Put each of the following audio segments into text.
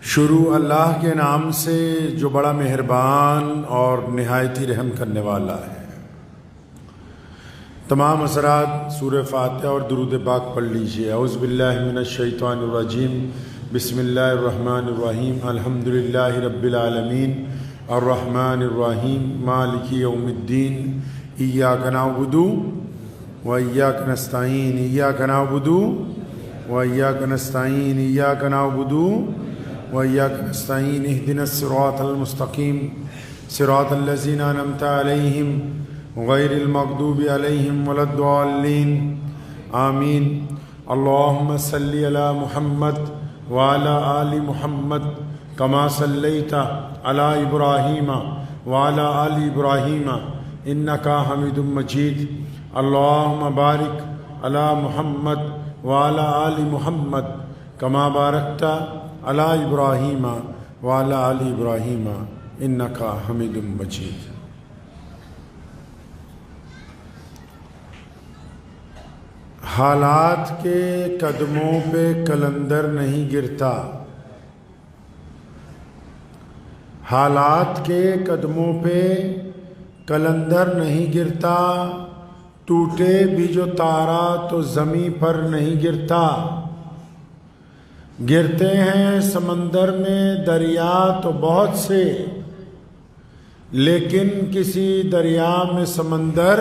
شروع اللہ کے نام سے جو بڑا مہربان اور نہایت ہی رحم کرنے والا ہے۔ تمام حضرات سورہ فاتحہ اور درود پاک پڑھ لیجئے۔ اعوذ باللہ من الشیطان الرجیم، بسم اللہ الرحمن الرحیم، الحمدللہ رب العالمین، الرحمن الرحیم، مالک یوم الدین، ایاک نعبد و ایاک نستعین، ایاک نعبد و ایاک نستعین، ایاک نعبد وإياك نستعين، اهدنا الصراط المستقيم صراط الذين أنعمت عليهم غير المغضوب عليهم ولا الضالين آمين۔ اللهم صل على محمد وعلى آل محمد كما صليت على إبراهيم وعلى آل إبراهيم إنك حميد مجيد۔ اللهم بارك على محمد وعلى آل محمد كما باركت علی ابراہیم وعلی آل ابراہیم انک حمید مجید۔ حالات کے قدموں پہ کلندر نہیں گرتا، حالات کے قدموں پہ کلندر نہیں گرتا، ٹوٹے بھی جو تارا تو زمیں پر نہیں گرتا۔ گرتے ہیں سمندر میں دریا تو بہت سے، لیکن کسی دریا میں سمندر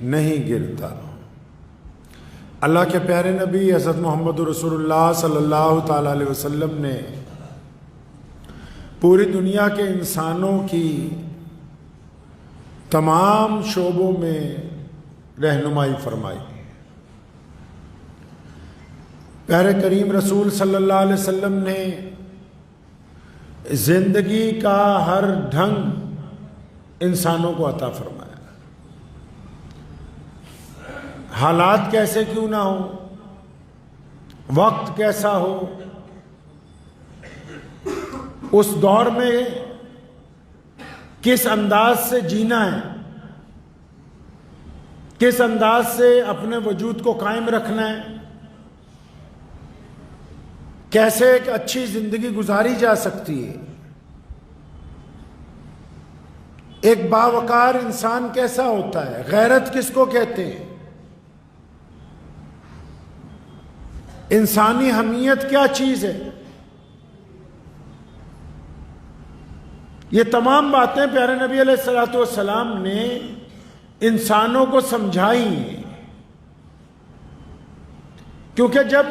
نہیں گرتا۔ اللہ کے پیارے نبی حضرت محمد رسول اللہ صلی اللہ تعالیٰ علیہ وسلم نے پوری دنیا کے انسانوں کی تمام شعبوں میں رہنمائی فرمائی۔ پیارے کریم رسول صلی اللہ علیہ وسلم نے زندگی کا ہر ڈھنگ انسانوں کو عطا فرمایا۔ حالات کیسے کیوں نہ ہو، وقت کیسا ہو، اس دور میں کس انداز سے جینا ہے، کس انداز سے اپنے وجود کو قائم رکھنا ہے، کیسے ایک اچھی زندگی گزاری جا سکتی ہے، ایک باوقار انسان کیسا ہوتا ہے، غیرت کس کو کہتے ہیں، انسانی حمیت کیا چیز ہے، یہ تمام باتیں پیارے نبی علیہ السلام نے انسانوں کو سمجھائی ہیں۔ کیونکہ جب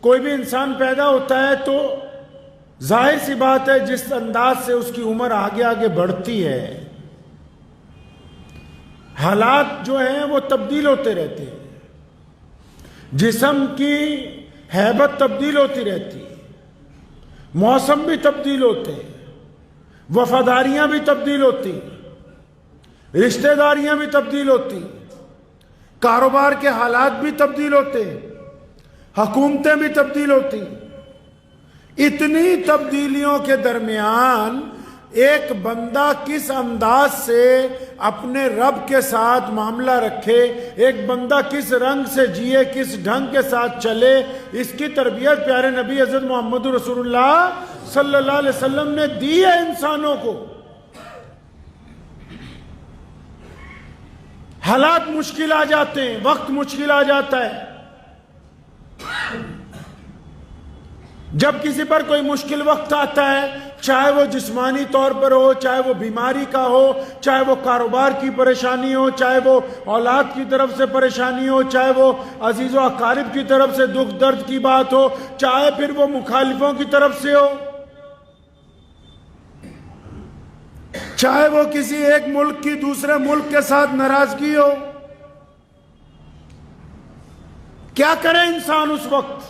کوئی بھی انسان پیدا ہوتا ہے تو ظاہر سی بات ہے جس انداز سے اس کی عمر آگے آگے بڑھتی ہے، حالات جو ہیں وہ تبدیل ہوتے رہتے ہیں، جسم کی ہیبت تبدیل ہوتی رہتی ہے، موسم بھی تبدیل ہوتے ہیں، وفاداریاں بھی تبدیل ہوتی ہیں، رشتہ داریاں بھی تبدیل ہوتی ہیں، کاروبار کے حالات بھی تبدیل ہوتے ہیں، حکومتیں بھی تبدیل ہوتی ہیں۔ اتنی تبدیلیوں کے درمیان ایک بندہ کس انداز سے اپنے رب کے ساتھ معاملہ رکھے، ایک بندہ کس رنگ سے جیے، کس ڈھنگ کے ساتھ چلے، اس کی تربیت پیارے نبی حضرت محمد رسول اللہ صلی اللہ علیہ وسلم نے دی ہے انسانوں کو۔ حالات مشکل آ جاتے ہیں، وقت مشکل آ جاتا ہے، جب کسی پر کوئی مشکل وقت آتا ہے، چاہے وہ جسمانی طور پر ہو، چاہے وہ بیماری کا ہو، چاہے وہ کاروبار کی پریشانی ہو، چاہے وہ اولاد کی طرف سے پریشانی ہو، چاہے وہ عزیز و اقارب کی طرف سے دکھ درد کی بات ہو، چاہے پھر وہ مخالفوں کی طرف سے ہو، چاہے وہ کسی ایک ملک کی دوسرے ملک کے ساتھ ناراضگی ہو، کیا کرے انسان اس وقت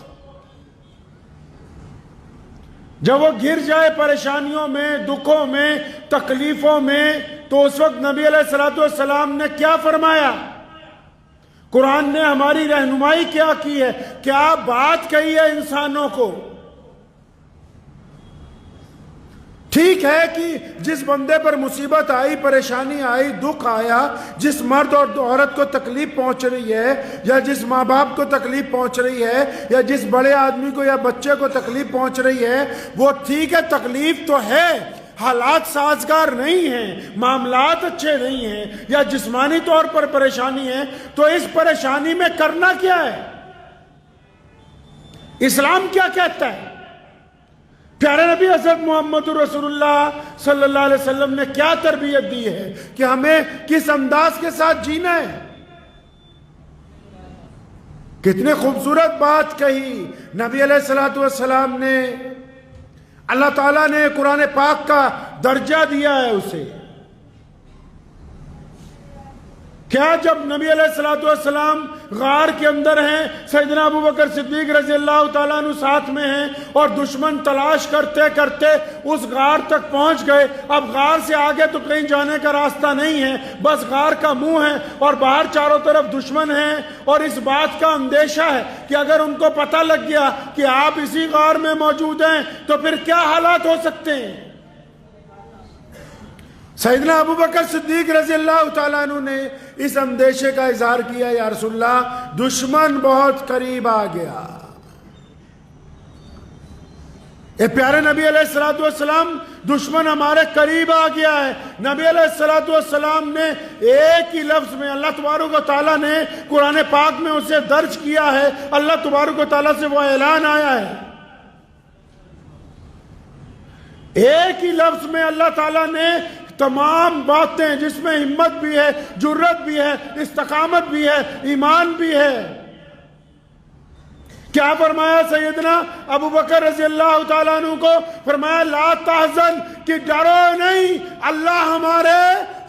جب وہ گر جائے پریشانیوں میں، دکھوں میں، تکلیفوں میں؟ تو اس وقت نبی علیہ السلام نے کیا فرمایا، قرآن نے ہماری رہنمائی کیا کی ہے، کیا بات کہی ہے انسانوں کو؟ ٹھیک ہے کہ جس بندے پر مصیبت آئی، پریشانی آئی، دکھ آیا، جس مرد اور عورت کو تکلیف پہنچ رہی ہے، یا جس ماں باپ کو تکلیف پہنچ رہی ہے، یا جس بڑے آدمی کو یا بچے کو تکلیف پہنچ رہی ہے، وہ ٹھیک ہے، تکلیف تو ہے، حالات سازگار نہیں ہیں، معاملات اچھے نہیں ہیں، یا جسمانی طور پر پریشانی ہے، تو اس پریشانی میں کرنا کیا ہے؟ اسلام کیا کہتا ہے؟ پیارے نبی حضرت محمد رسول اللہ صلی اللہ علیہ وسلم نے کیا تربیت دی ہے کہ ہمیں کس انداز کے ساتھ جینا ہے؟ کتنے خوبصورت بات کہی نبی علیہ السلام نے۔ اللہ تعالیٰ نے قرآن پاک کا درجہ دیا ہے اسے۔ کیا جب نبی علیہ السلام غار کے اندر ہیں، سیدنا ابو بکر صدیق رضی اللہ تعالیٰ عنہ ساتھ میں ہیں، اور دشمن تلاش کرتے کرتے اس غار تک پہنچ گئے۔ اب غار سے آگے تو کہیں جانے کا راستہ نہیں ہے، بس غار کا منہ ہے، اور باہر چاروں طرف دشمن ہیں، اور اس بات کا اندیشہ ہے کہ اگر ان کو پتہ لگ گیا کہ آپ اسی غار میں موجود ہیں تو پھر کیا حالات ہو سکتے ہیں۔ سیدنا ابو بکر صدیق رضی اللہ تعالیٰ عنہ نے اس اندیشے کا اظہار کیا، یا رسول اللہ دشمن بہت قریب آ گیا۔ اے پیارے نبی علیہ السلام، دشمن ہمارے قریب آ گیا ہے۔ نبی علیہ السلام نے ایک ہی لفظ میں، اللہ تبارک و تعالیٰ نے قرآن پاک میں اسے درج کیا ہے، اللہ تبارک و تعالیٰ سے وہ اعلان آیا ہے، ایک ہی لفظ میں اللہ تعالیٰ نے تمام باتیں جس میں ہمت بھی ہے، جرت بھی ہے، استقامت بھی ہے، ایمان بھی ہے، کیا فرمایا سیدنا ابو بکر رضی اللہ تعالیٰ عنہ کو؟ فرمایا لا تحزن، کہ ڈرو نہیں، اللہ ہمارے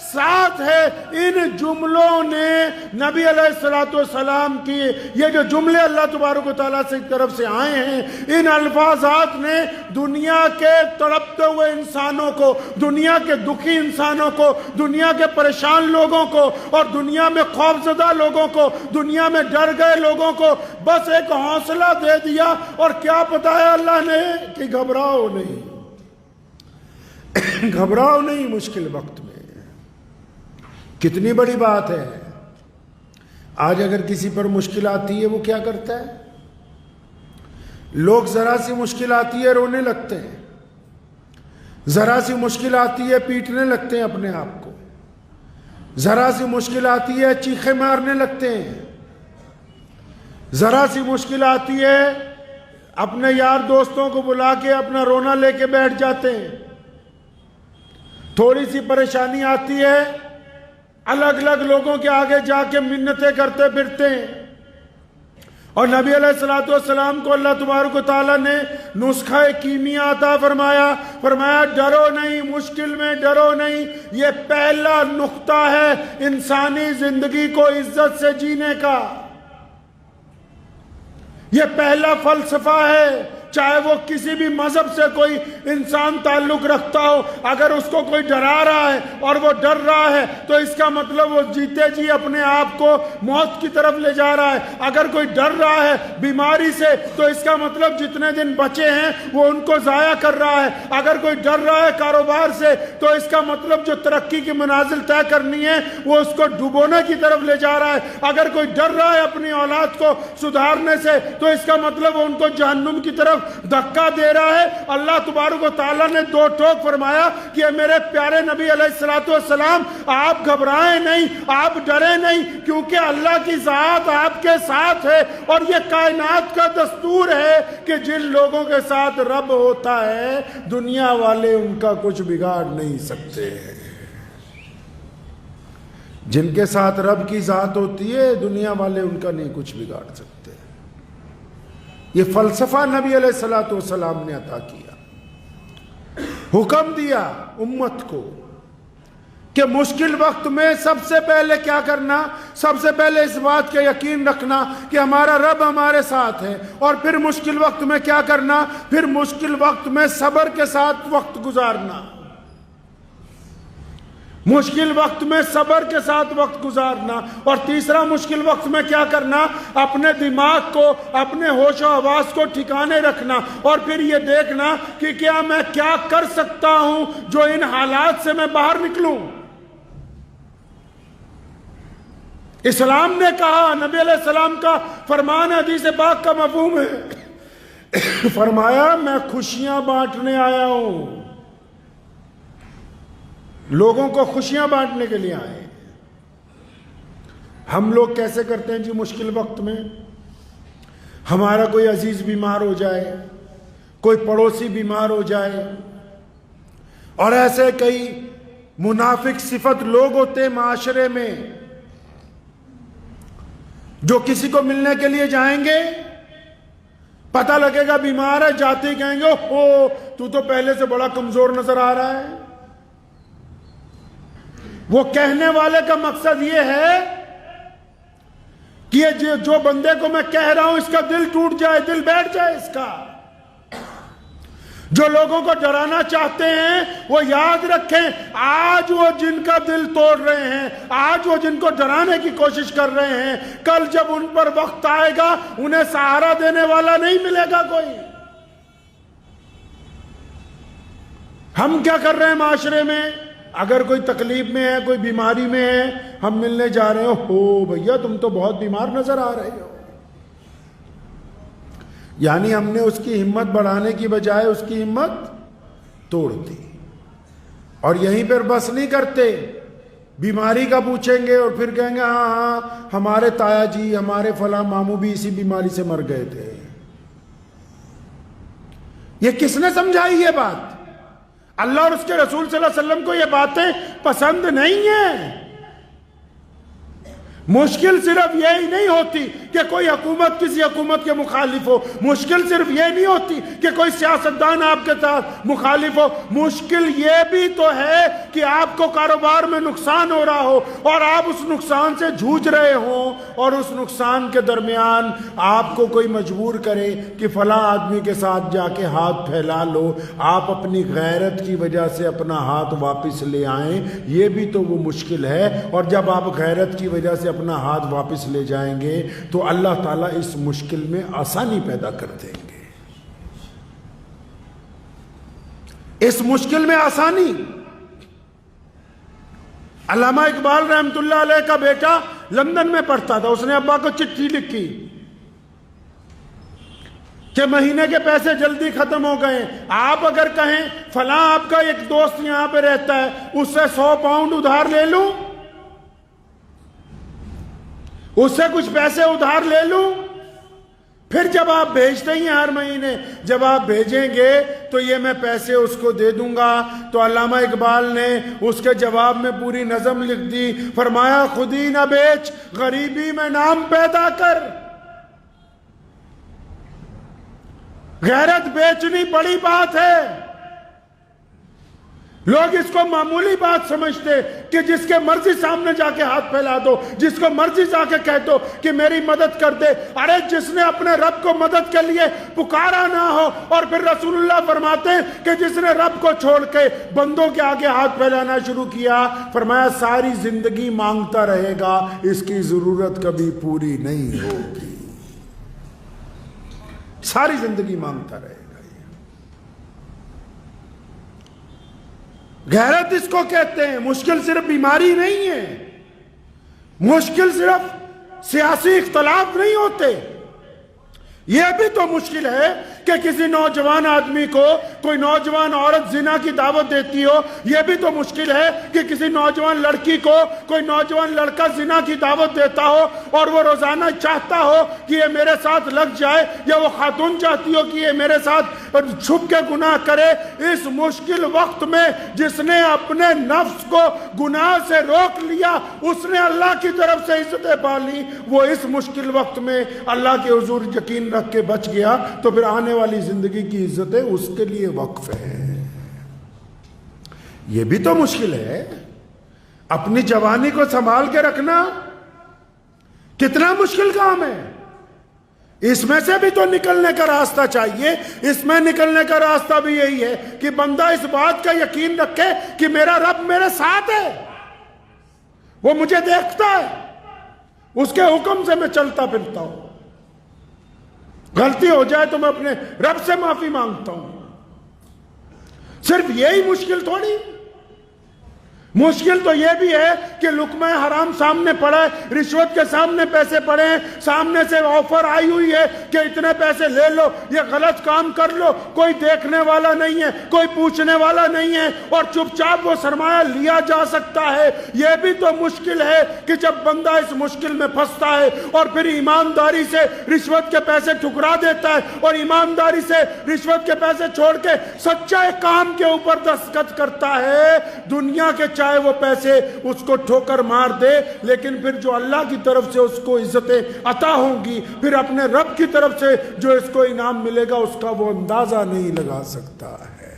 ساتھ ہے۔ ان جملوں نے نبی علیہ السلام کی، یہ جو جملے اللہ تبارک و تعالیٰ سے طرف سے آئے ہیں، ان الفاظات نے دنیا کے تڑپتے ہوئے انسانوں کو، دنیا کے دکھی انسانوں کو، دنیا کے پریشان لوگوں کو، اور دنیا میں خوفزدہ لوگوں کو، دنیا میں ڈر گئے لوگوں کو بس ایک حوصلہ دے دیا، اور کیا بتایا اللہ نے کہ گھبراؤ نہیں، گھبراؤ نہیں مشکل وقت میں۔ کتنی بڑی بات ہے۔ آج اگر کسی پر مشکل آتی ہے وہ کیا کرتا ہے؟ لوگ ذرا سی مشکل آتی ہے رونے لگتے ہیں، ذرا سی مشکل آتی ہے پیٹنے لگتے ہیں اپنے آپ کو، ذرا سی مشکل آتی ہے چیخیں مارنے لگتے ہیں، ذرا سی مشکل آتی ہے اپنے یار دوستوں کو بلا کے اپنا رونا لے کے بیٹھ جاتے ہیں، تھوڑی سی پریشانی آتی ہے الگ الگ لوگوں کے آگے جا کے منتیں کرتے پھرتے ہیں۔ اور نبی علیہ السلام کو اللہ تبارک و تعالیٰ نے نسخہ کیمیا عطا فرمایا، فرمایا ڈرو نہیں، مشکل میں ڈرو نہیں۔ یہ پہلا نقطہ ہے انسانی زندگی کو عزت سے جینے کا، یہ پہلا فلسفہ ہے۔ چاہے وہ کسی بھی مذہب سے کوئی انسان تعلق رکھتا ہو، اگر اس کو کوئی ڈرا رہا ہے اور وہ ڈر رہا ہے تو اس کا مطلب وہ جیتے جی اپنے آپ کو موت کی طرف لے جا رہا ہے۔ اگر کوئی ڈر رہا ہے بیماری سے تو اس کا مطلب جتنے دن بچے ہیں وہ ان کو ضائع کر رہا ہے۔ اگر کوئی ڈر رہا ہے کاروبار سے تو اس کا مطلب جو ترقی کی منازل طے کرنی ہے وہ اس کو ڈوبونے کی طرف لے جا رہا ہے۔ اگر کوئی ڈر رہا ہے اپنی اولاد کو سدھارنے سے تو اس کا مطلب وہ ان کو جہنم کی طرف دھکا دے رہا ہے۔ اللہ تبارک و تعالیٰ نے دو ٹوک فرمایا کہ میرے پیارے نبی علیہ السلام آپ گھبرائیں نہیں، آپ ڈریں نہیں، کیونکہ اللہ کی ذات آپ کے ساتھ ہے، اور یہ کائنات کا دستور ہے کہ جن لوگوں کے ساتھ رب ہوتا ہے دنیا والے ان کا کچھ بگاڑ نہیں سکتے۔ جن کے ساتھ رب کی ذات ہوتی ہے دنیا والے ان کا نہیں کچھ بگاڑ سکتے۔ یہ فلسفہ نبی علیہ السلام نے عطا کیا، حکم دیا امت کو کہ مشکل وقت میں سب سے پہلے کیا کرنا؟ سب سے پہلے اس بات کا یقین رکھنا کہ ہمارا رب ہمارے ساتھ ہے، اور پھر مشکل وقت میں کیا کرنا؟ پھر مشکل وقت میں صبر کے ساتھ وقت گزارنا۔ مشکل وقت میں صبر کے ساتھ وقت گزارنا، اور تیسرا مشکل وقت میں کیا کرنا، اپنے دماغ کو، اپنے ہوش و حواس کو ٹھکانے رکھنا، اور پھر یہ دیکھنا کہ کیا میں کیا کر سکتا ہوں جو ان حالات سے میں باہر نکلوں۔ اسلام نے کہا، نبی علیہ السلام کا فرمان حدیث پاک کا مفہوم ہے، فرمایا میں خوشیاں بانٹنے آیا ہوں، لوگوں کو خوشیاں بانٹنے کے لیے آئے۔ ہم لوگ کیسے کرتے ہیں جی مشکل وقت میں؟ ہمارا کوئی عزیز بیمار ہو جائے، کوئی پڑوسی بیمار ہو جائے، اور ایسے کئی منافق صفت لوگ ہوتے ہیں معاشرے میں جو کسی کو ملنے کے لیے جائیں گے، پتہ لگے گا بیمار ہے، جاتے ہی کہیں گے اوہ تو پہلے سے بڑا کمزور نظر آ رہا ہے۔ وہ کہنے والے کا مقصد یہ ہے کہ جو بندے کو میں کہہ رہا ہوں اس کا دل ٹوٹ جائے، دل بیٹھ جائے اس کا۔ جو لوگوں کو ڈرانا چاہتے ہیں وہ یاد رکھیں، آج وہ جن کا دل توڑ رہے ہیں، آج وہ جن کو ڈرانے کی کوشش کر رہے ہیں، کل جب ان پر وقت آئے گا انہیں سہارا دینے والا نہیں ملے گا کوئی۔ ہم کیا کر رہے ہیں معاشرے میں؟ اگر کوئی تکلیف میں ہے، کوئی بیماری میں ہے، ہم ملنے جا رہے ہو بھیا تم تو بہت بیمار نظر آ رہے ہو، یعنی ہم نے اس کی ہمت بڑھانے کی بجائے اس کی ہمت توڑ دی۔ اور یہیں پر بس نہیں کرتے، بیماری کا پوچھیں گے اور پھر کہیں گے ہاں ہمارے تایا جی، ہمارے فلاں ماموں بھی اسی بیماری سے مر گئے تھے۔ یہ کس نے سمجھائی یہ بات؟ اللہ اور اس کے رسول صلی اللہ علیہ وسلم کو یہ باتیں پسند نہیں ہیں۔ مشکل صرف یہی نہیں ہوتی کہ کوئی حکومت کسی حکومت کے مخالف ہو، مشکل صرف یہ نہیں ہوتی کہ کوئی سیاستدان آپ کے ساتھ مخالف ہو، مشکل یہ بھی تو ہے کہ آپ کو کاروبار میں نقصان ہو رہا ہو اور آپ اس نقصان سے جھوج رہے ہوں، اور اس نقصان کے درمیان آپ کو کوئی مجبور کرے کہ فلاں آدمی کے ساتھ جا کے ہاتھ پھیلا لو، آپ اپنی غیرت کی وجہ سے اپنا ہاتھ واپس لے آئیں، یہ بھی تو وہ مشکل ہے۔ اور جب آپ غیرت کی وجہ سے اپنا ہاتھ واپس لے جائیں گے تو اللہ تعالیٰ اس مشکل میں آسانی پیدا کر دیں گے، اس مشکل میں آسانی۔ علامہ اقبال رحمت اللہ علیہ کا بیٹا لندن میں پڑھتا تھا، اس نے ابا کو چٹھی لکھی کہ مہینے کے پیسے جلدی ختم ہو گئے، آپ اگر کہیں فلاں آپ کا ایک دوست یہاں پہ رہتا ہے اس سے 100 پاؤنڈ ادھار لے لوں، اس سے کچھ پیسے ادھار لے لوں، پھر جب آپ بھیجتے ہی ہر مہینے جب آپ بھیجیں گے تو یہ میں پیسے اس کو دے دوں گا۔ تو علامہ اقبال نے اس کے جواب میں پوری نظم لکھ دی، فرمایا خودی نہ بیچ غریبی میں نام پیدا کر۔ غیرت بیچنی بڑی بات ہے، لوگ اس کو معمولی بات سمجھتے کہ جس کے مرضی سامنے جا کے ہاتھ پھیلا دو، جس کو مرضی جا کے کہہ دو کہ میری مدد کر دے۔ ارے جس نے اپنے رب کو مدد کے لیے پکارا نہ ہو، اور پھر رسول اللہ فرماتے ہیں کہ جس نے رب کو چھوڑ کے بندوں کے آگے ہاتھ پھیلانا شروع کیا، فرمایا ساری زندگی مانگتا رہے گا، اس کی ضرورت کبھی پوری نہیں ہوگی، ساری زندگی مانگتا رہے گا۔ غیرت اس کو کہتے ہیں۔ مشکل صرف بیماری نہیں ہے، مشکل صرف سیاسی اختلاف نہیں ہوتے، یہ بھی تو مشکل ہے کہ کسی نوجوان آدمی کو کوئی نوجوان عورت زنا کی دعوت دیتی ہو، یہ بھی تو مشکل ہے کہ کسی نوجوان لڑکی کو کوئی نوجوان لڑکا زنا کی دعوت دیتا ہو اور وہ روزانہ چاہتا ہو کہ یہ میرے ساتھ لگ جائے، یا وہ خاتون چاہتی ہو کہ یہ میرے ساتھ چھپ کے گناہ کرے۔ اس مشکل وقت میں جس نے اپنے نفس کو گناہ سے روک لیا، اس نے اللہ کی طرف سے عزتیں پا لی، وہ اس مشکل وقت میں اللہ کے حضور یقین رکھ کے بچ گیا، تو پھر آنے والی زندگی کی عزتیں اس کے لیے وقف ہے۔ یہ بھی تو مشکل ہے، اپنی جوانی کو سنبھال کے رکھنا کتنا مشکل کام ہے۔ اس میں سے بھی تو نکلنے کا راستہ چاہیے۔ اس میں نکلنے کا راستہ بھی یہی ہے کہ بندہ اس بات کا یقین رکھے کہ میرا رب میرے ساتھ ہے، وہ مجھے دیکھتا ہے، اس کے حکم سے میں چلتا پھرتا ہوں، غلطی ہو جائے تو میں اپنے رب سے معافی مانگتا ہوں۔ صرف یہی مشکل تھوڑی، مشکل تو یہ بھی ہے کہ لقمہ حرام سامنے پڑا ہے، رشوت کے سامنے پیسے پڑے ہیں، سامنے سے آفر آئی ہوئی ہے کہ اتنے پیسے لے لو، یہ غلط کام کر لو، کوئی دیکھنے والا نہیں ہے، کوئی پوچھنے والا نہیں ہے، اور چپ چاپ وہ سرمایہ لیا جا سکتا ہے۔ یہ بھی تو مشکل ہے کہ جب بندہ اس مشکل میں پھنستا ہے اور پھر ایمانداری سے رشوت کے پیسے ٹھکرا دیتا ہے اور ایمانداری سے رشوت کے پیسے چھوڑ کے سچے کام کے اوپر دستخط کرتا ہے، دنیا کے چاہے وہ پیسے اس کو ٹھوکر مار دے، لیکن پھر جو اللہ کی طرف سے اس کو عزتیں عطا ہوں گی، پھر اپنے رب کی طرف سے جو اس کو انعام ملے گا، اس کا وہ اندازہ نہیں لگا سکتا ہے۔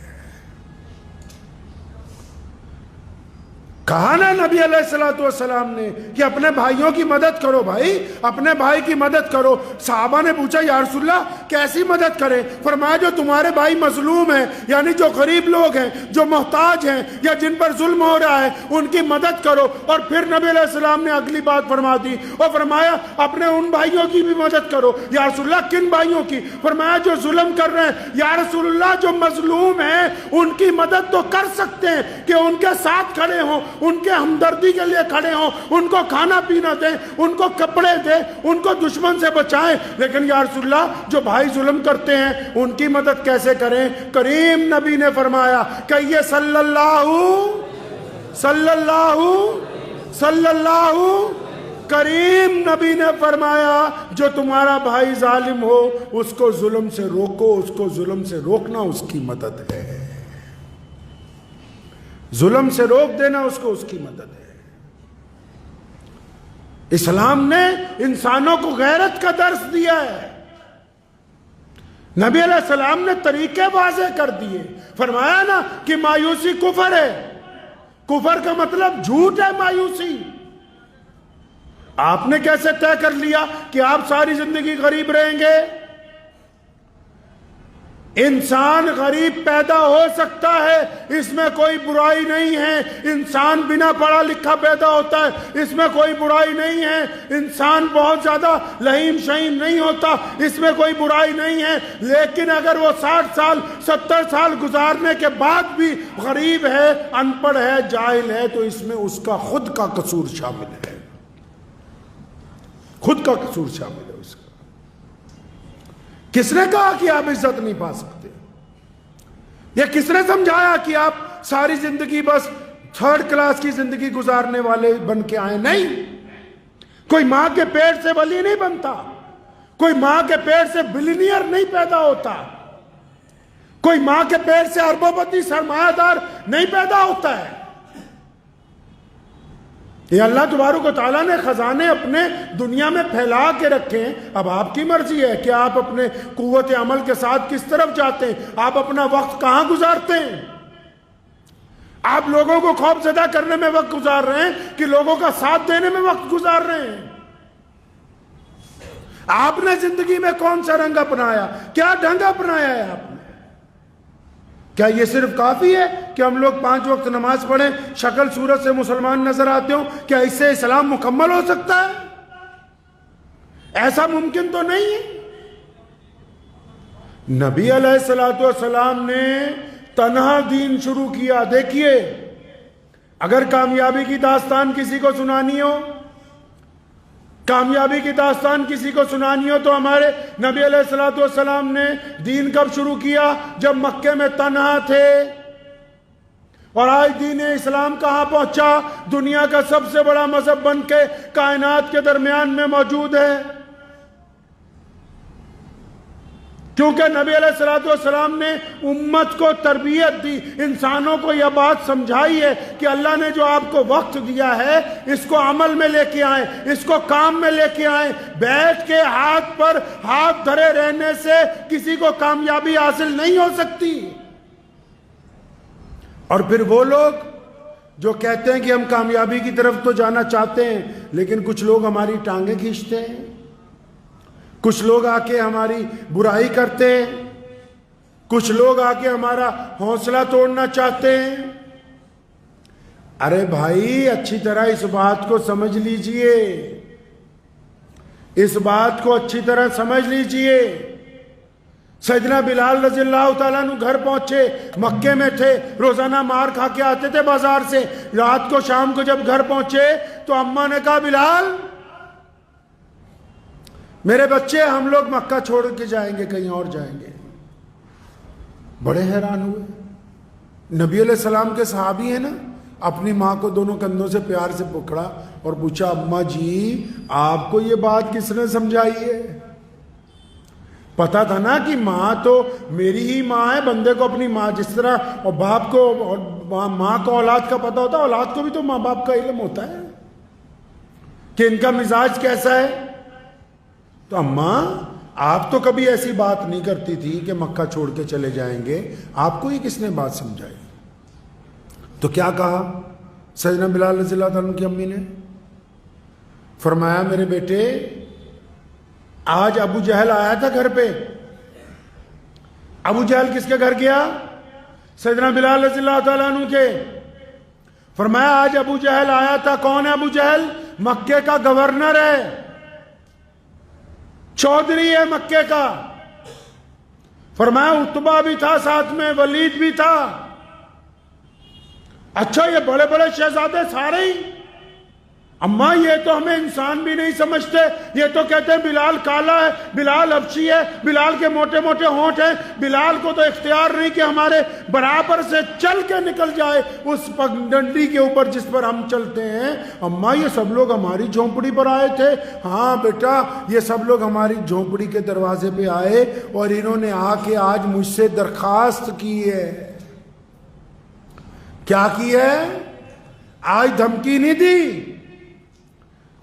کہا نا نبی علیہ السلام نے کہ اپنے بھائیوں کی مدد کرو، بھائی اپنے بھائی کی مدد کرو۔ صحابہ نے پوچھا یا رسول اللہ کیسی مدد کریں؟ فرمایا جو تمہارے بھائی مظلوم ہیں، یعنی جو غریب لوگ ہیں، جو محتاج ہیں، یا جن پر ظلم ہو رہا ہے، ان کی مدد کرو۔ اور پھر نبی علیہ السلام نے اگلی بات فرما دی اور فرمایا اپنے ان بھائیوں کی بھی مدد کرو۔ یا رسول اللہ کن بھائیوں کی؟ فرمایا جو ظلم کر رہے ہیں۔ یا رسول اللہ جو مظلوم ہیں ان کی مدد تو کر سکتے ہیں کہ ان کے ساتھ کھڑے ہوں، ان کے ہمدردی کے لیے کھڑے ہوں، ان کو کھانا پینا دیں، ان کو کپڑے دیں، ان کو دشمن سے بچائیں، لیکن یا رسول اللہ جو بھائی ظلم کرتے ہیں ان کی مدد کیسے کریں؟ کریم نبی نے فرمایا کہ یہ صلی اللہ کریم نبی نے فرمایا جو تمہارا بھائی ظالم ہو اس کو ظلم سے روکو، اس کو ظلم سے روکنا اس کی مدد ہے، ظلم سے روک دینا اس کو اس کی مدد ہے۔ اسلام نے انسانوں کو غیرت کا درس دیا ہے، نبی علیہ السلام نے طریقے واضح کر دیے۔ فرمایا نا کہ مایوسی کفر ہے، کفر کا مطلب جھوٹ ہے، مایوسی۔ آپ نے کیسے طے کر لیا کہ آپ ساری زندگی غریب رہیں گے؟ انسان غریب پیدا ہو سکتا ہے، اس میں کوئی برائی نہیں ہے۔ انسان بنا پڑھا لکھا پیدا ہوتا ہے، اس میں کوئی برائی نہیں ہے۔ انسان بہت زیادہ لہیم شہیم نہیں ہوتا، اس میں کوئی برائی نہیں ہے۔ لیکن اگر وہ 60 سال 70 سال گزارنے کے بعد بھی غریب ہے، ان پڑھ ہے، جاہل ہے، تو اس میں اس کا خود کا قصور شامل ہے، خود کا قصور شامل ہے اس کا۔ کس نے کہا کہ آپ عزت نہیں پا سکتے؟ یا کس نے سمجھایا کہ آپ ساری زندگی بس 3rd کلاس کی زندگی گزارنے والے بن کے آئے؟ نہیں، کوئی ماں کے پیٹ سے ولی نہیں بنتا، کوئی ماں کے پیٹ سے بلینئر نہیں پیدا ہوتا، کوئی ماں کے پیٹ سے اربوں پتی سرمایہ دار نہیں پیدا ہوتا ہے۔ یہ اللہ تبارک و تعالیٰ نے خزانے اپنے دنیا میں پھیلا کے رکھے ہیں، اب آپ کی مرضی ہے کہ آپ اپنے قوت عمل کے ساتھ کس طرف جاتے ہیں، آپ اپنا وقت کہاں گزارتے ہیں۔ آپ لوگوں کو خوف زدہ کرنے میں وقت گزار رہے ہیں کہ لوگوں کا ساتھ دینے میں وقت گزار رہے ہیں؟ آپ نے زندگی میں کون سا رنگ اپنایا، کیا ڈھنگ اپنایا ہے آپ نے؟ کیا یہ صرف کافی ہے کہ ہم لوگ 5 وقت نماز پڑھیں، شکل صورت سے مسلمان نظر آتے ہوں؟ کیا اس سے اسلام مکمل ہو سکتا ہے؟ ایسا ممکن تو نہیں ہے۔ نبی علیہ السلام نے تنہا دین شروع کیا۔ دیکھیے، اگر کامیابی کی داستان کسی کو سنانی ہو، کامیابی کی داستان کسی کو سنانی ہو تو ہمارے نبی علیہ السلام نے دین کب شروع کیا؟ جب مکے میں تنہا تھے۔ اور آج دین اسلام کہاں پہنچا؟ دنیا کا سب سے بڑا مذہب بن کے کائنات کے درمیان میں موجود ہے، کیونکہ نبی علیہ السلام نے امت کو تربیت دی، انسانوں کو یہ بات سمجھائی ہے کہ اللہ نے جو آپ کو وقت دیا ہے اس کو عمل میں لے کے آئیں، اس کو کام میں لے کے آئیں۔ بیٹھ کے ہاتھ پر ہاتھ دھرے رہنے سے کسی کو کامیابی حاصل نہیں ہو سکتی۔ اور پھر وہ لوگ جو کہتے ہیں کہ ہم کامیابی کی طرف تو جانا چاہتے ہیں، لیکن کچھ لوگ ہماری ٹانگیں کھینچتے ہیں، کچھ لوگ آ کے ہماری برائی کرتے ہیں، کچھ لوگ آ کے ہمارا حوصلہ توڑنا چاہتے ہیں۔ ارے بھائی اچھی طرح اس بات کو سمجھ لیجئے، اس بات کو اچھی طرح سمجھ لیجئے۔ سیدنا بلال رضی اللہ تعالیٰ عنہ گھر پہنچے، مکے میں تھے، روزانہ مار کھا کے آتے تھے بازار سے، رات کو شام کو جب گھر پہنچے تو اماں نے کہا بلال میرے بچے ہم لوگ مکہ چھوڑ کے جائیں گے، کہیں اور جائیں گے۔ بڑے حیران ہوئے۔ نبی علیہ السلام کے صحابی ہیں نا، اپنی ماں کو دونوں کندھوں سے پیار سے پکڑا اور پوچھا اماں جی آپ کو یہ بات کس نے سمجھائی ہے؟ پتا تھا نا کہ ماں تو میری ہی ماں ہے، بندے کو اپنی ماں جس طرح اور باپ کو اور ماں کو اولاد کا پتا ہوتا ہے، اولاد کو بھی تو ماں باپ کا علم ہوتا ہے کہ ان کا مزاج کیسا ہے۔ تو اماں آپ تو کبھی ایسی بات نہیں کرتی تھی کہ مکہ چھوڑ کے چلے جائیں گے، آپ کو یہ کس نے بات سمجھائی؟ تو کیا کہا سیدنا بلال رضی اللہ عنہ کی امی نے؟ فرمایا میرے بیٹے آج ابو جہل آیا تھا گھر پہ۔ ابو جہل کس کے گھر گیا؟ سیدنا بلال رضی اللہ تعالیٰ عنہ کے۔ فرمایا آج ابو جہل آیا تھا۔ کون ہے ابو جہل؟ مکے کا گورنر ہے، چودھری ہے مکے کا۔ فرمایا عتبہ بھی تھا ساتھ میں، ولید بھی تھا۔ اچھا یہ بڑے بڑے شہزادے سارے ہی؟ اماں یہ تو ہمیں انسان بھی نہیں سمجھتے، یہ تو کہتے ہیں بلال کالا ہے، بلال حبشی ہے، بلال کے موٹے موٹے ہونٹ ہیں، بلال کو تو اختیار نہیں کہ ہمارے برابر سے چل کے نکل جائے اس پگڈنڈی کے اوپر جس پر ہم چلتے ہیں۔ اماں یہ سب لوگ ہماری جھونپڑی پر آئے تھے؟ ہاں بیٹا یہ سب لوگ ہماری جھونپڑی کے دروازے پہ آئے اور انہوں نے آ کے آج مجھ سے درخواست کی ہے۔ کیا کی ہے؟ آج دھمکی نہیں دی،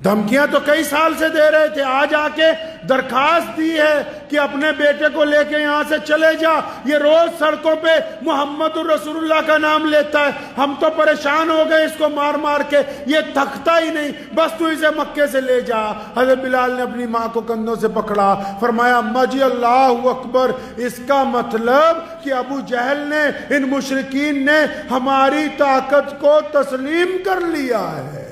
دھمکیاں تو کئی سال سے دے رہے تھے، آج آ کے درخواست دی ہے کہ اپنے بیٹے کو لے کے یہاں سے چلے جا۔ یہ روز سڑکوں پہ محمد الرسول اللہ کا نام لیتا ہے، ہم تو پریشان ہو گئے اس کو مار مار کے، یہ تھکتا ہی نہیں، بس تو اسے مکے سے لے جا۔ حضرت بلال نے اپنی ماں کو کندھوں سے پکڑا، فرمایا اماں جی اللہ اکبر، اس کا مطلب کہ ابو جہل نے، ان مشرکین نے ہماری طاقت کو تسلیم کر لیا ہے۔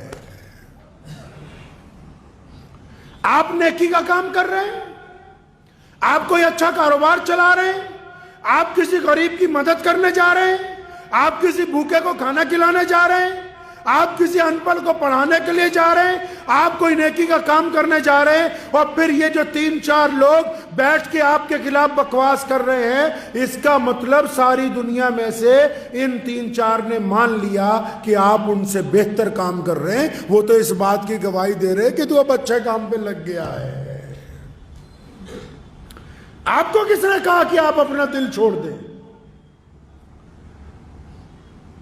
آپ نیکی کا کام کر رہے ہیں، آپ کوئی اچھا کاروبار چلا رہے ہیں، آپ کسی غریب کی مدد کرنے جا رہے ہیں، آپ کسی بھوکے کو کھانا کھلانے جا رہے ہیں، آپ کسی ان پڑھ کو پڑھانے کے لیے جا رہے ہیں، آپ کوئی نیکی کا کام کرنے جا رہے ہیں، اور پھر یہ جو 3-4 لوگ بیٹھ کے آپ کے خلاف بکواس کر رہے ہیں، اس کا مطلب ساری دنیا میں سے ان 3-4 نے مان لیا کہ آپ ان سے بہتر کام کر رہے ہیں۔ وہ تو اس بات کی گواہی دے رہے کہ تو اب اچھے کام پہ لگ گیا ہے۔ آپ کو کس نے کہا کہ آپ اپنا دل چھوڑ دیں؟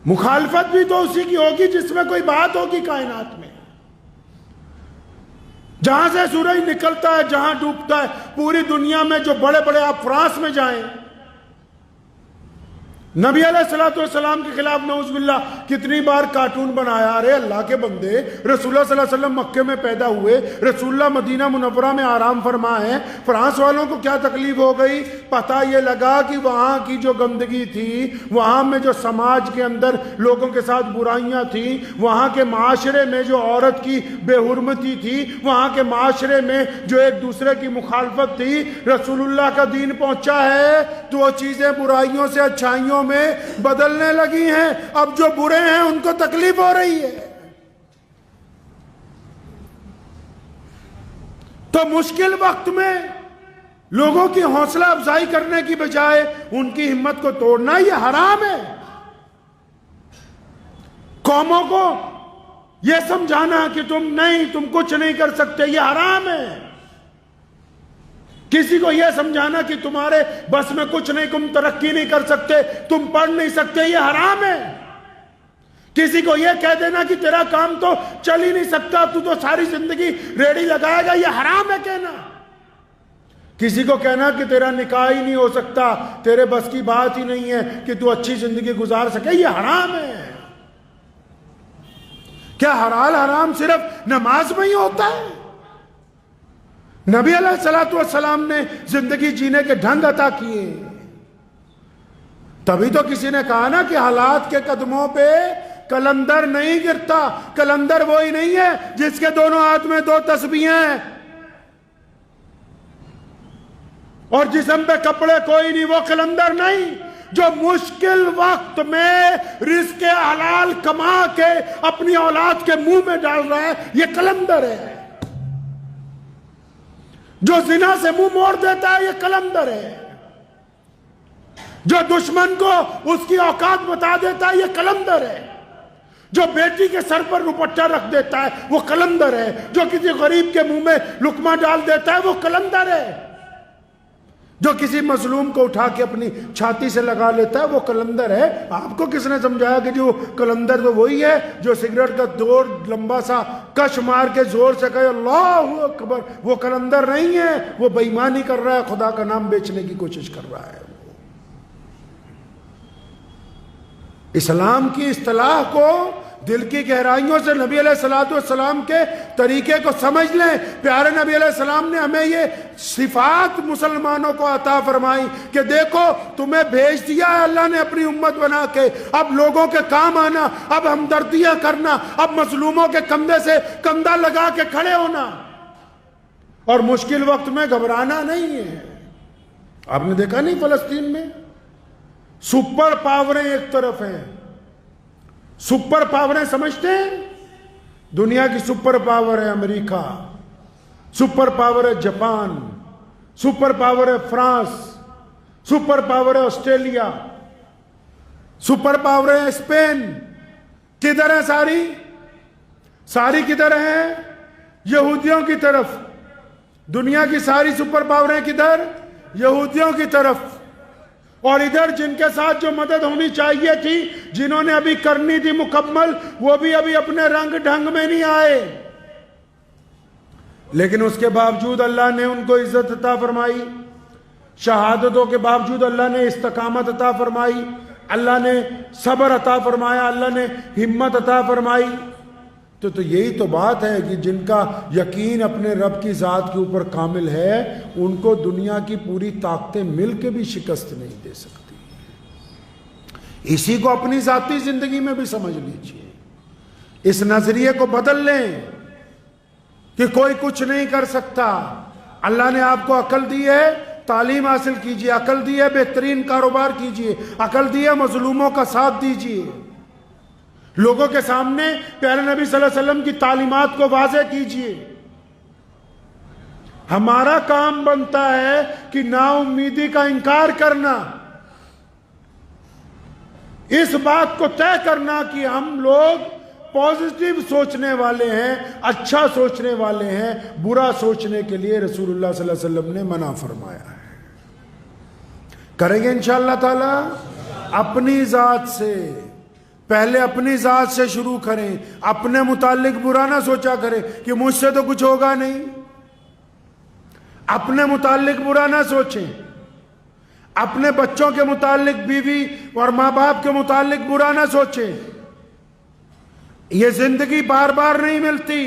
مخالفت بھی تو اسی کی ہوگی جس میں کوئی بات ہوگی کائنات میں۔ جہاں سے سورج نکلتا ہے، جہاں ڈوبتا ہے، پوری دنیا میں جو بڑے بڑے آپ فرانس میں جائیں، نبی علیہ السلام کے خلاف نعوذ باللہ کتنی بار کارٹون بنایا۔ ارے اللہ کے بندے، رسول اللہ صلی اللہ علیہ وسلم مکے میں پیدا ہوئے، رسول اللہ مدینہ منورہ میں آرام فرما ہے، فرانس والوں کو کیا تکلیف ہو گئی؟ پتہ یہ لگا کہ وہاں کی جو گندگی تھی، وہاں میں جو سماج کے اندر لوگوں کے ساتھ برائیاں تھیں، وہاں کے معاشرے میں جو عورت کی بے حرمتی تھی، وہاں کے معاشرے میں جو ایک دوسرے کی مخالفت تھی، رسول اللہ کا دین پہنچا ہے تو وہ چیزیں برائیوں سے اچھائیوں میں بدلنے لگی ہیں۔ اب جو برے ہیں ان کو تکلیف ہو رہی ہے۔ تو مشکل وقت میں لوگوں کی حوصلہ افزائی کرنے کی بجائے ان کی ہمت کو توڑنا یہ حرام ہے۔ قوموں کو یہ سمجھانا کہ تم کچھ نہیں کر سکتے، یہ حرام ہے۔ کسی کو یہ سمجھانا کہ تمہارے بس میں کچھ نہیں، تم ترقی نہیں کر سکتے، تم پڑھ نہیں سکتے، یہ حرام ہے۔ کسی کو یہ کہہ دینا کہ تیرا کام تو چل ہی نہیں سکتا، تو ساری زندگی ریڑھی لگائے گا، یہ حرام ہے کہنا۔ کسی کو کہنا کہ تیرا نکاح ہی نہیں ہو سکتا، تیرے بس کی بات ہی نہیں ہے کہ تو اچھی زندگی گزار سکے، یہ حرام ہے۔ کیا حلال حرام صرف نماز میں ہی ہوتا ہے؟ نبی علیہ السلام نے زندگی جینے کے ڈھنگ عطا کیے، تبھی تو کسی نے کہا نا کہ حالات کے قدموں پہ کلندر نہیں گرتا. کلندر وہی نہیں ہے جس کے دونوں ہاتھ میں 2 تسبیحیں ہیں اور جسم پہ کپڑے کوئی نہیں. وہ کلندر نہیں. جو مشکل وقت میں رزق حلال کما کے اپنی اولاد کے منہ میں ڈال رہا ہے، یہ کلندر ہے. جو زنا سے منہ موڑ دیتا ہے، یہ کلندر ہے. جو دشمن کو اس کی اوقات بتا دیتا ہے، یہ کلندر ہے. جو بیٹی کے سر پر دوپٹہ رکھ دیتا ہے، وہ کلندر ہے. جو کسی غریب کے منہ میں لقمہ ڈال دیتا ہے، وہ کلندر ہے. جو کسی مظلوم کو اٹھا کے اپنی چھاتی سے لگا لیتا ہے، وہ کلندر ہے. آپ کو کس نے سمجھایا کہ جو کلندر تو وہی ہے جو سگریٹ کا دور لمبا سا کش مار کے زور سے کہے اللہ اکبر؟ وہ کلندر نہیں ہے. وہ بے ایمانی کر رہا ہے، خدا کا نام بیچنے کی کوشش کر رہا ہے. اسلام کی اصطلاح کو دل کی گہرائیوں سے نبی علیہ السلام کے طریقے کو سمجھ لیں. پیارے نبی علیہ السلام نے ہمیں یہ صفات مسلمانوں کو عطا فرمائی کہ دیکھو تمہیں بھیج دیا ہے اللہ نے اپنی امت بنا کے، اب لوگوں کے کام آنا، اب ہمدردیاں کرنا، اب مظلوموں کے کندھے سے کندھا لگا کے کھڑے ہونا اور مشکل وقت میں گھبرانا نہیں ہے. آپ نے دیکھا نہیں فلسطین میں سپر پاوریں ایک طرف ہیں. سپر پاوریں سمجھتے ہیں؟ دنیا کی سپر پاور ہے امریکہ، سپر پاور ہے جاپان، سپر پاور ہے فرانس، سپر پاور ہے آسٹریلیا، سپر پاور ہے اسپین. کدھر ہے ساری کدھر ہیں؟ یہودیوں کی طرف. دنیا کی ساری سپر پاوریں کدھر؟ یہودیوں کی طرف. اور ادھر جن کے ساتھ جو مدد ہونی چاہیے تھی، جنہوں نے ابھی کرنی تھی مکمل، وہ بھی ابھی اپنے رنگ ڈھنگ میں نہیں آئے. لیکن اس کے باوجود اللہ نے ان کو عزت عطا فرمائی. شہادتوں کے باوجود اللہ نے استقامت عطا فرمائی، اللہ نے صبر عطا فرمایا، اللہ نے ہمت عطا فرمائی. تو یہی تو بات ہے کہ جن کا یقین اپنے رب کی ذات کے اوپر کامل ہے، ان کو دنیا کی پوری طاقتیں مل کے بھی شکست نہیں دے سکتی. اسی کو اپنی ذاتی زندگی میں بھی سمجھ لیجئے. اس نظریے کو بدل لیں کہ کوئی کچھ نہیں کر سکتا. اللہ نے آپ کو عقل دی ہے، تعلیم حاصل کیجئے. عقل دی ہے، بہترین کاروبار کیجئے. عقل دی ہے، مظلوموں کا ساتھ دیجئے. لوگوں کے سامنے پیارے نبی صلی اللہ علیہ وسلم کی تعلیمات کو واضح کیجئے. ہمارا کام بنتا ہے کہ نا امیدی کا انکار کرنا، اس بات کو طے کرنا کہ ہم لوگ پازیٹیو سوچنے والے ہیں، اچھا سوچنے والے ہیں. برا سوچنے کے لیے رسول اللہ صلی اللہ علیہ وسلم نے منع فرمایا ہے. کریں گے انشاءاللہ تعالی. اپنی ذات سے پہلے اپنی ذات سے شروع کریں. اپنے متعلق برا نہ سوچا کریں کہ مجھ سے تو کچھ ہوگا نہیں. اپنے متعلق برا نہ سوچیں. اپنے بچوں کے متعلق، بیوی اور ماں باپ کے متعلق برا نہ سوچیں. یہ زندگی بار بار نہیں ملتی،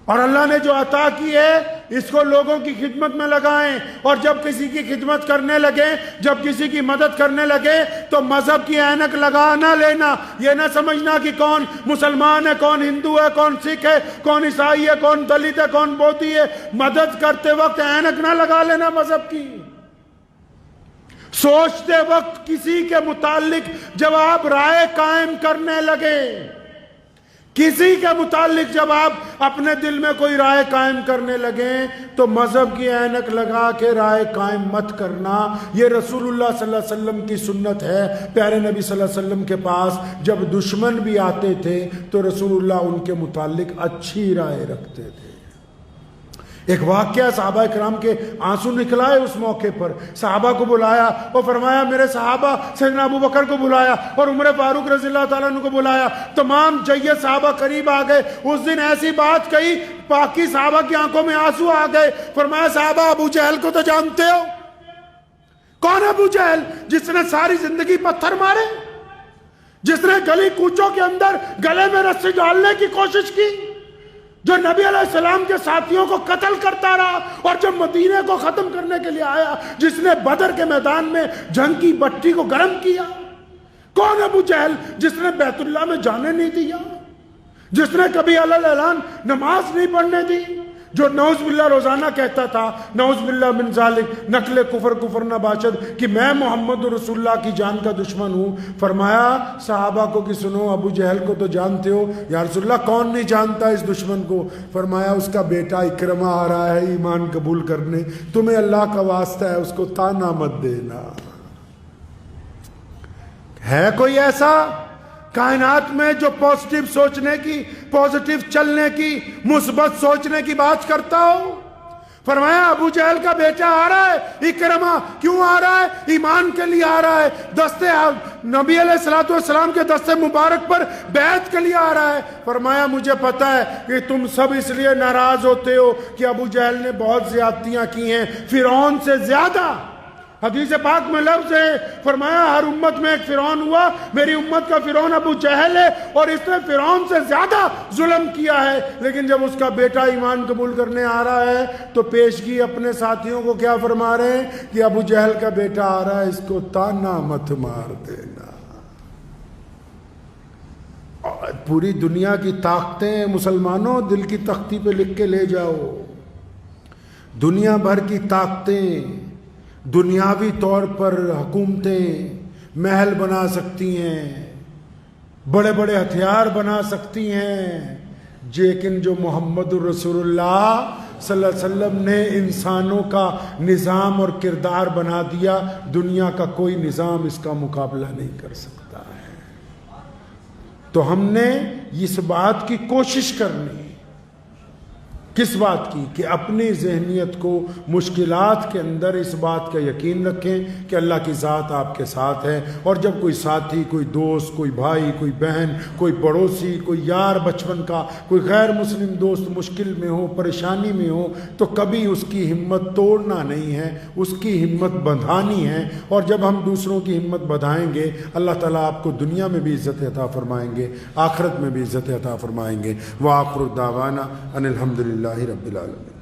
اور اللہ نے جو عطا کی ہے اس کو لوگوں کی خدمت میں لگائیں. اور جب کسی کی خدمت کرنے لگے، جب کسی کی مدد کرنے لگے، تو مذہب کی اینک لگا نہ لینا. یہ نہ سمجھنا کہ کون مسلمان ہے، کون ہندو ہے، کون سکھ ہے، کون عیسائی ہے، کون دلت ہے، کون بودھی ہے. مدد کرتے وقت اینک نہ لگا لینا مذہب کی. سوچتے وقت کسی کے متعلق جب آپ رائے قائم کرنے لگے، کسی کے متعلق جب آپ اپنے دل میں کوئی رائے قائم کرنے لگیں، تو مذہب کی اینک لگا کے رائے قائم مت کرنا. یہ رسول اللہ صلی اللہ علیہ وسلم کی سنت ہے. پیارے نبی صلی اللہ علیہ وسلم کے پاس جب دشمن بھی آتے تھے تو رسول اللہ ان کے متعلق اچھی رائے رکھتے تھے. ایک واقعہ صحابہ اکرام کے آنسو نکلائے اس موقع پر. صحابہ کو بلایا اور فرمایا میرے صحابہ، سیدنا ابو بکر کو بلایا اور عمر فاروق رضی اللہ تعالیٰ عنہ کو بلایا. تمام جید صحابہ قریب آ گئے. اس دن ایسی بات کہی، باقی صحابہ کی آنکھوں میں آنسو آ گئے. فرمایا صحابہ ابو جہل کو تو جانتے ہو؟ کون ابو جہل؟ جس نے ساری زندگی پتھر مارے، جس نے گلی کوچوں کے اندر گلے میں رسی ڈالنے کی کوشش کی، جو نبی علیہ السلام کے ساتھیوں کو قتل کرتا رہا اور جو مدینے کو ختم کرنے کے لیے آیا، جس نے بدر کے میدان میں جنگ کی بٹی کو گرم کیا. کون ابو جہل جس نے بیت اللہ میں جانے نہیں دیا، جس نے کبھی علیہ اعلان نماز نہیں پڑھنے دی، جو نعوذ باللہ روزانہ کہتا تھا نعوذ باللہ من ذالک نقل کفر نہ باشد کہ میں محمد رسول اللہ کی جان کا دشمن ہوں. فرمایا صحابہ کو کہ سنو، ابو جہل کو تو جانتے ہو. یا رسول اللہ کون نہیں جانتا اس دشمن کو؟ فرمایا اس کا بیٹا اکرمہ آ رہا ہے ایمان قبول کرنے، تمہیں اللہ کا واسطہ ہے اس کو تانا مت دینا. ہے کوئی ایسا کائنات میں جو پازیٹیو سوچنے کی، پازیٹیو چلنے کی، مثبت سوچنے کی بات کرتا ہو؟ فرمایا ابو جہل کا بیٹا آ رہا ہے اکرمہ. کیوں آ رہا ہے؟ ایمان کے لیے آ رہا ہے، دستے نبی علیہ السلام کے دستے مبارک پر بیعت کے لیے آ رہا ہے. فرمایا مجھے پتا ہے کہ تم سب اس لیے ناراض ہوتے ہو کہ ابو جہل نے بہت زیادتیاں کی ہیں، فرعون سے زیادہ. حدیث پاک میں لفظ ہے، فرمایا ہر امت میں ایک فرعون ہوا، میری امت کا فرعون ابو جہل ہے اور اس نے فرعون سے زیادہ ظلم کیا ہے. لیکن جب اس کا بیٹا ایمان قبول کرنے آ رہا ہے تو پیشگی اپنے ساتھیوں کو کیا فرما رہے ہیں کہ ابو جہل کا بیٹا آ رہا ہے، اس کو تانا مت مار دینا. پوری دنیا کی طاقتیں مسلمانوں دل کی تختی پہ لکھ کے لے جاؤ. دنیا بھر کی طاقتیں دنیاوی طور پر حکومتیں محل بنا سکتی ہیں، بڑے بڑے ہتھیار بنا سکتی ہیں، لیکن جو محمد الرسول اللہ صلی اللہ علیہ وسلم نے انسانوں کا نظام اور کردار بنا دیا، دنیا کا کوئی نظام اس کا مقابلہ نہیں کر سکتا ہے. تو ہم نے اس بات کی کوشش کرنی. کس بات کی؟ کہ اپنی ذہنیت کو مشکلات کے اندر اس بات کا یقین رکھیں کہ اللہ کی ذات آپ کے ساتھ ہے. اور جب کوئی ساتھی، کوئی دوست، کوئی بھائی، کوئی بہن، کوئی پڑوسی، کوئی یار بچپن کا، کوئی غیر مسلم دوست مشکل میں ہو، پریشانی میں ہو، تو کبھی اس کی ہمت توڑنا نہیں ہے، اس کی ہمت بندھانی ہے. اور جب ہم دوسروں کی ہمت بندھائیں گے، اللہ تعالیٰ آپ کو دنیا میں بھی عزت عطا فرمائیں گے، آخرت میں بھی عزت عطا فرمائیں گے. وآخر دعوانا ان الحمدللہ رب العالمین.